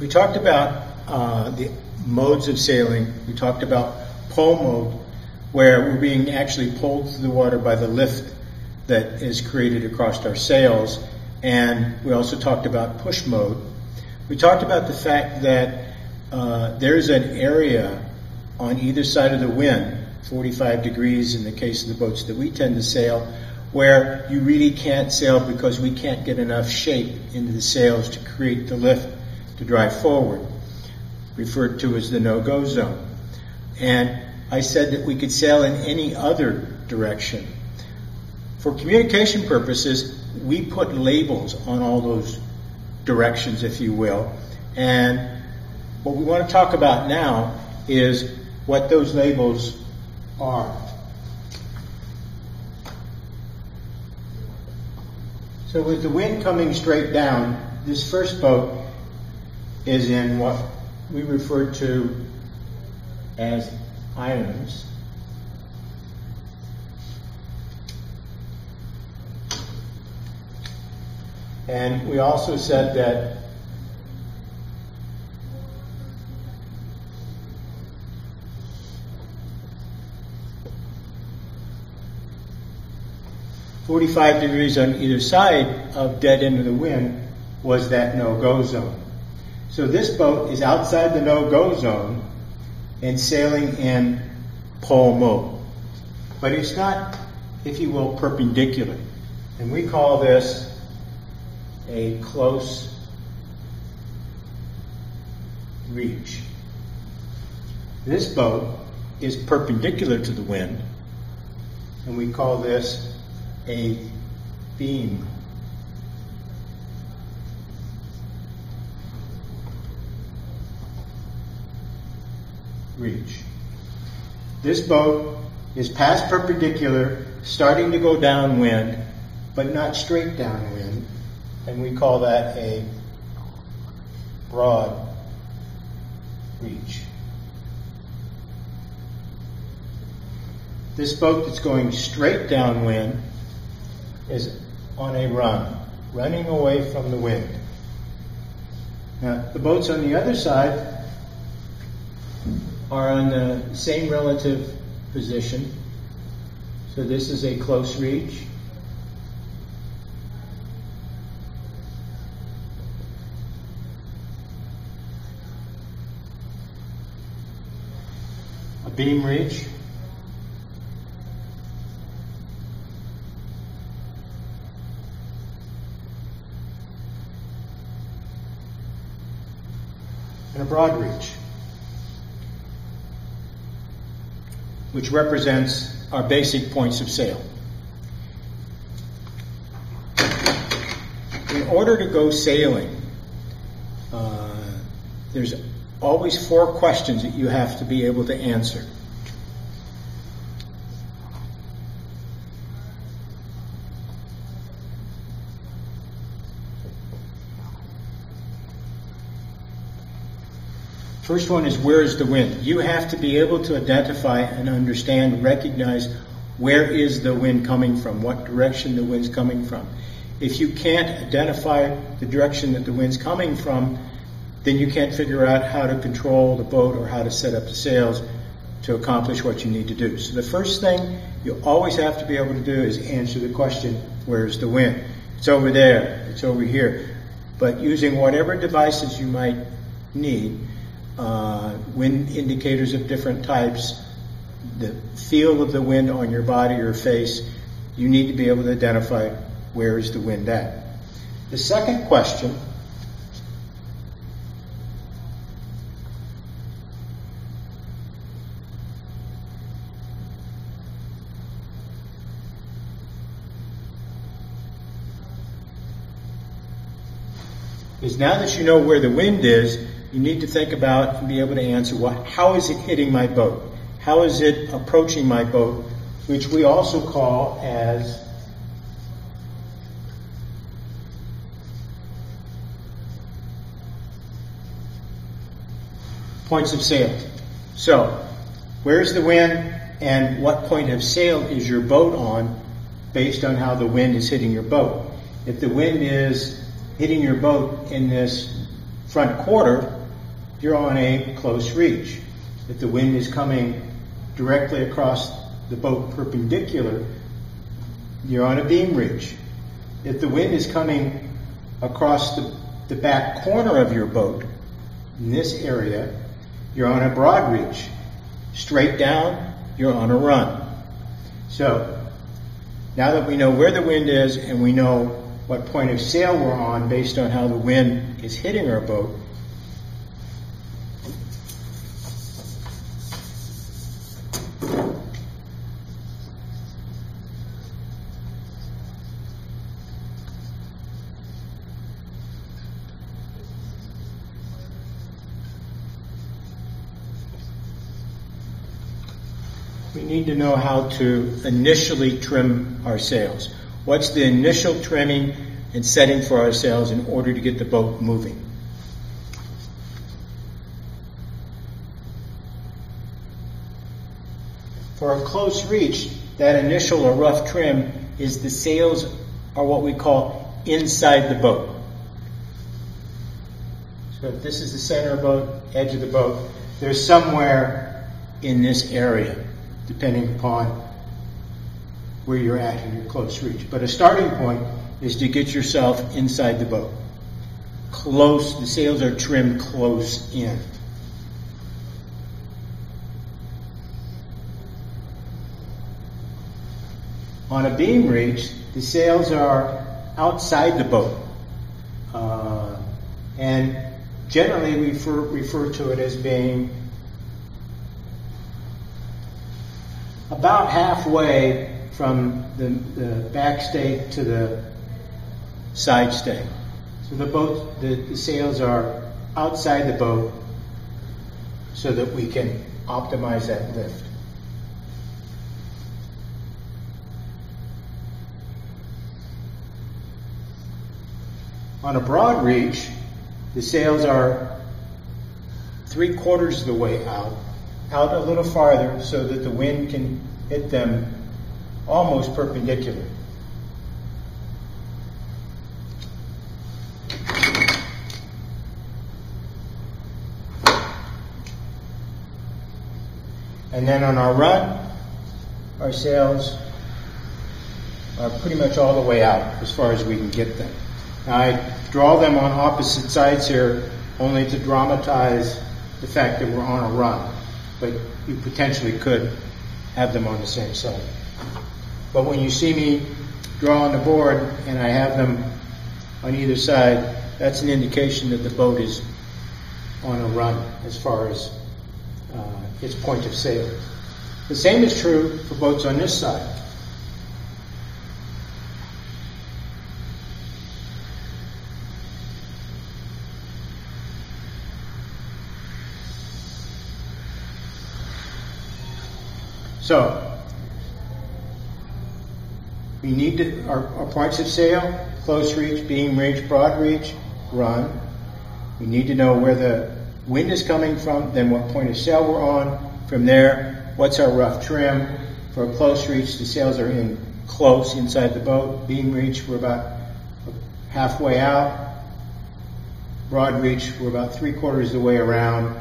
We talked about the modes of sailing. We talked about pull mode, where we're being actually pulled through the water by the lift that is created across our sails. And we also talked about push mode. We talked about the fact that there's an area on either side of the wind, 45 degrees in the case of the boats that we tend to sail, where you really can't sail because we can't get enough shape into the sails to create the lift to drive forward, referred to as the no-go zone. And I said that we could sail in any other direction. For communication purposes, we put labels on all those directions, if you will. And what we want to talk about now is what those labels are. So with the wind coming straight down, this first boat is in what we refer to as islands. And we also said that "45 degrees on either side of dead end of the wind" was that no-go zone. So this boat is outside the no-go zone and sailing in pull mode. But it's not, if you will, perpendicular. And we call this a close reach. This boat is perpendicular to the wind, and we call this a beam reach. This boat is past perpendicular, starting to go downwind, but not straight downwind, and we call that a broad reach. This boat that's going straight downwind is on a run, running away from the wind. Now, the boats on the other side are on the same relative position. So this is a close reach. A beam reach. And a broad reach, which represents our basic points of sail. In order to go sailing, there's always 4 questions that you have to be able to answer. First one is, where is the wind? You have to be able to identify and understand, recognize where is the wind coming from, what direction the wind's coming from. If you can't identify the direction that the wind's coming from, then you can't figure out how to control the boat or how to set up the sails to accomplish what you need to do. So the first thing you always have to be able to do is answer the question, where's the wind? It's over there, it's over here. But using whatever devices you might need, wind indicators of different types, the feel of the wind on your body or face, you need to be able to identify where is the wind at. The second question is, now that you know where the wind is, you need to think about and be able to answer, well, how is it hitting my boat? How is it approaching my boat, which we also call as points of sail. So, where's the wind and what point of sail is your boat on based on how the wind is hitting your boat? If the wind is hitting your boat in this front quarter, you're on a close reach. If the wind is coming directly across the boat perpendicular, you're on a beam reach. If the wind is coming across the back corner of your boat, in this area, you're on a broad reach. Straight down, you're on a run. So, now that we know where the wind is and we know what point of sail we're on based on how the wind is hitting our boat, we need to know how to initially trim our sails. What's the initial trimming and setting for our sails in order to get the boat moving? For a close reach, that initial or rough trim is the sails are what we call inside the boat. So if this is the center of the boat, edge of the boat, they're somewhere in this area, depending upon where you're at in your close reach. But a starting point is to get yourself inside the boat. Close, the sails are trimmed close in. On a beam reach, the sails are outside the boat. And generally we refer to it as being about halfway from the back stay to the side stay. So the sails are outside the boat so that we can optimize that lift. On a broad reach, the sails are 3/4 of the way out a little farther so that the wind can hit them almost perpendicular. And then on our run, our sails are pretty much all the way out as far as we can get them. Now I draw them on opposite sides here only to dramatize the fact that we're on a run, but you potentially could have them on the same side. But when you see me draw on the board and I have them on either side, that's an indication that the boat is on a run as far as its point of sail. The same is true for boats on this side. So, we need our points of sail, close reach, beam reach, broad reach, run. We need to know where the wind is coming from, then what point of sail we're on. From there, what's our rough trim. For a close reach, the sails are in close inside the boat. Beam reach, we're about halfway out. Broad reach, we're about 3/4 of the way around.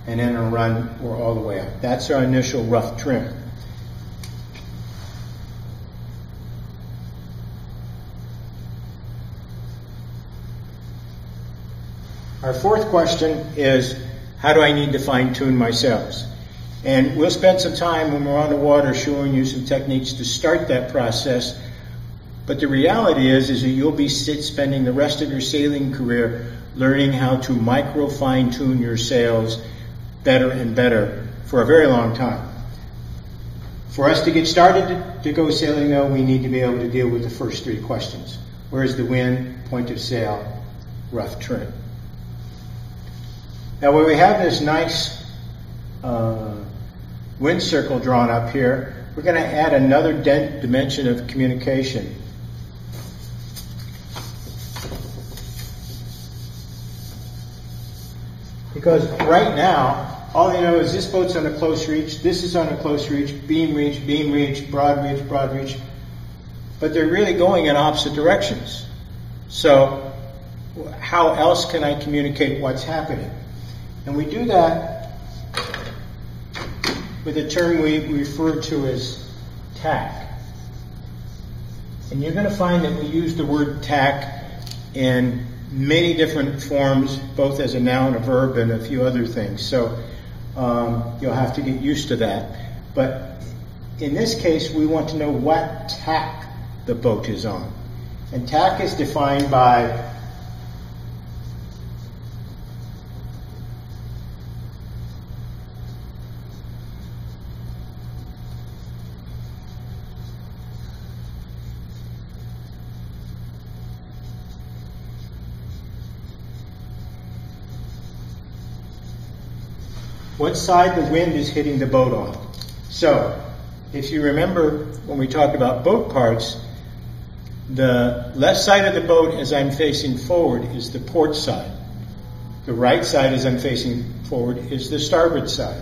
And then on a run, we're all the way out. That's our initial rough trim. Our fourth question is, how do I need to fine-tune my sails? And we'll spend some time when we're on the water showing you some techniques to start that process. But the reality is that you'll be spending the rest of your sailing career learning how to micro fine-tune your sails better and better for a very long time. For us to get started to go sailing, though, we need to be able to deal with the first three questions. Where's the wind, point of sail, rough trim? Now, when we have this nice wind circle drawn up here, we're going to add another dimension of communication. Because right now, all they know is this boat's on a close reach, this is on a close reach, beam reach, broad reach. But they're really going in opposite directions. So how else can I communicate what's happening? And we do that with a term we refer to as tack. And you're going to find that we use the word tack in many different forms, both as a noun, a verb, and a few other things. So you'll have to get used to that. But in this case, we want to know what tack the boat is on. And tack is defined by what side the wind is hitting the boat on. So, if you remember when we talked about boat parts, the left side of the boat as I'm facing forward is the port side. The right side as I'm facing forward is the starboard side.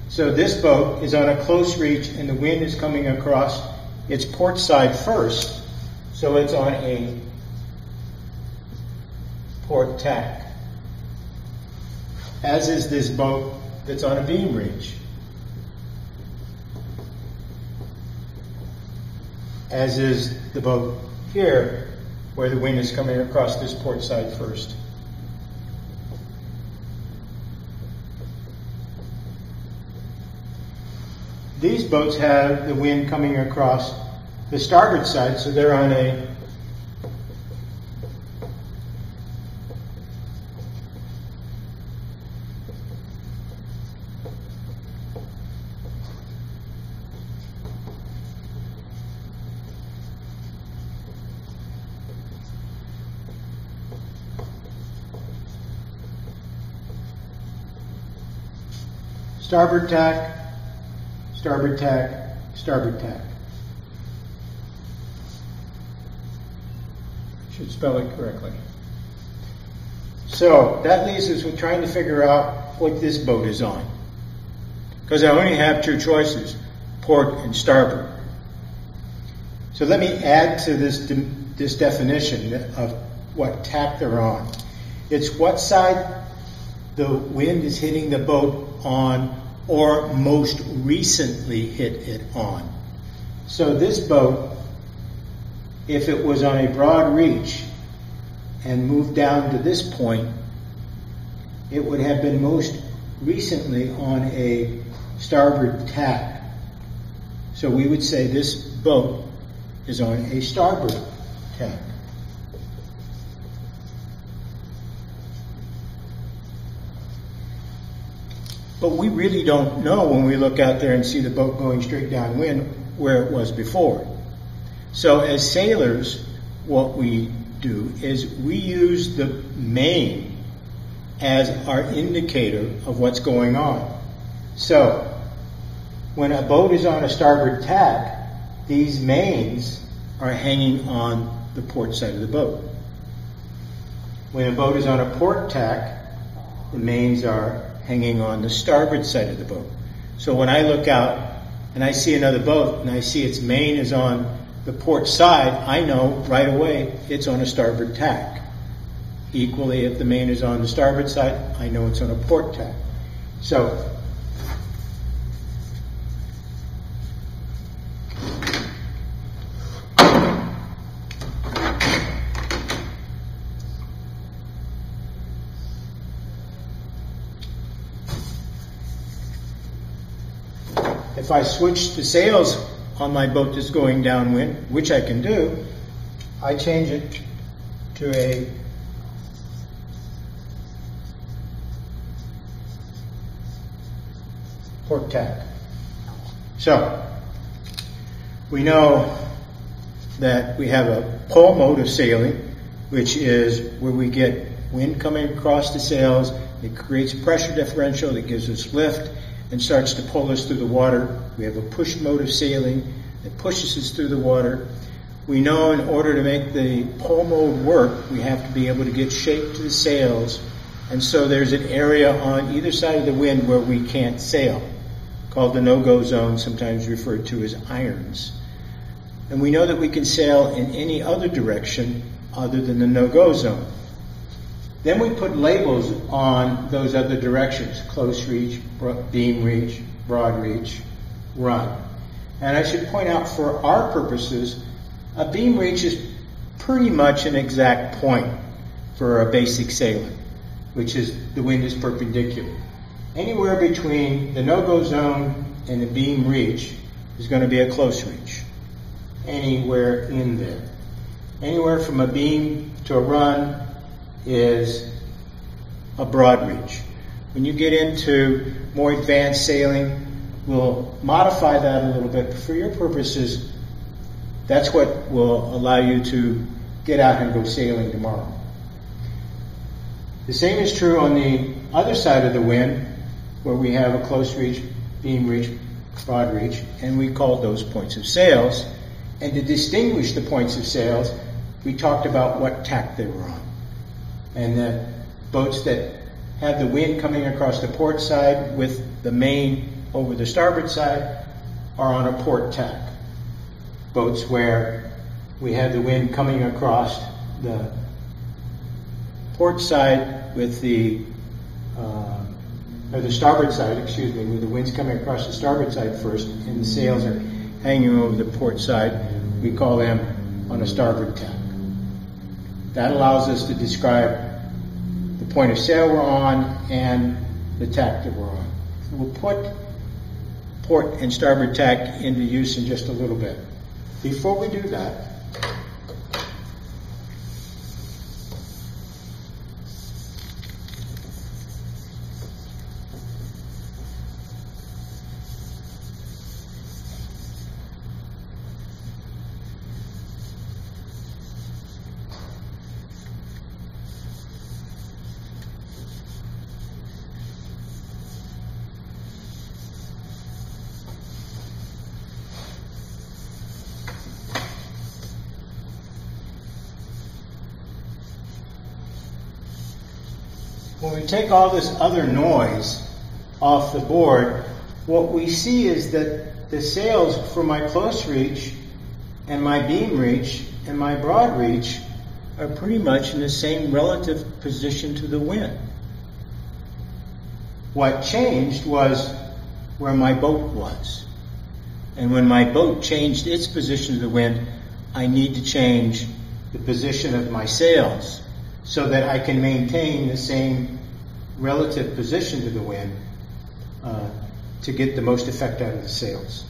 So this boat is on a close reach and the wind is coming across its port side first, so it's on a port tack. As is this boat that's on a beam reach. As is the boat here, where the wind is coming across this port side first. These boats have the wind coming across the starboard side, so they're on a starboard tack, starboard tack, starboard tack. Should spell it correctly. So that leaves us with trying to figure out what this boat is on. Because I only have two choices, port and starboard. So let me add to this definition of what tack they're on. It's what side the wind is hitting the boat on or most recently hit it on. So this boat, if it was on a broad reach and moved down to this point, it would have been most recently on a starboard tack. So we would say this boat is on a starboard tack. But we really don't know when we look out there and see the boat going straight downwind where it was before. So as sailors, what we do is we use the main as our indicator of what's going on. So when a boat is on a starboard tack, these mains are hanging on the port side of the boat. When a boat is on a port tack, the mains are hanging on the starboard side of the boat. So when I look out and I see another boat and I see its main is on the port side, I know right away it's on a starboard tack. Equally, if the main is on the starboard side, I know it's on a port tack. So if I switch the sails on my boat that's going downwind, which I can do, I change it to a port tack. So we know that we have a pole mode of sailing, which is where we get wind coming across the sails. It creates a pressure differential that gives us lift and starts to pull us through the water. We have a push mode of sailing that pushes us through the water. We know in order to make the pole mode work, we have to be able to get shape to the sails. And so there's an area on either side of the wind where we can't sail, called the no-go zone, sometimes referred to as irons. And we know that we can sail in any other direction other than the no-go zone. Then we put labels on those other directions: close reach, beam reach, broad reach, run. And I should point out, for our purposes, a beam reach is pretty much an exact point for a basic sailing, which is the wind is perpendicular. Anywhere between the no-go zone and the beam reach is going to be a close reach. Anywhere in there. Anywhere from a beam to a run is a broad reach. When you get into more advanced sailing, we'll modify that a little bit. But for your purposes, that's what will allow you to get out and go sailing tomorrow. The same is true on the other side of the wind, where we have a close reach, beam reach, broad reach, and we call those points of sails. And to distinguish the points of sails, we talked about what tack they were on. And the boats that have the wind coming across the port side with the main over the starboard side are on a port tack. Boats where we have the wind coming across the port side with the starboard side, excuse me, where the wind's coming across the starboard side first and the sails are hanging over the port side, we call them on a starboard tack. That allows us to describe the point of sail we're on and the tack that we're on. We'll put port and starboard tack into use in just a little bit. Before we do that, when we take all this other noise off the board, what we see is that the sails for my close reach and my beam reach and my broad reach are pretty much in the same relative position to the wind. What changed was where my boat was. And when my boat changed its position to the wind, I need to change the position of my sails so that I can maintain the same relative position to the wind to get the most effect out of the sails.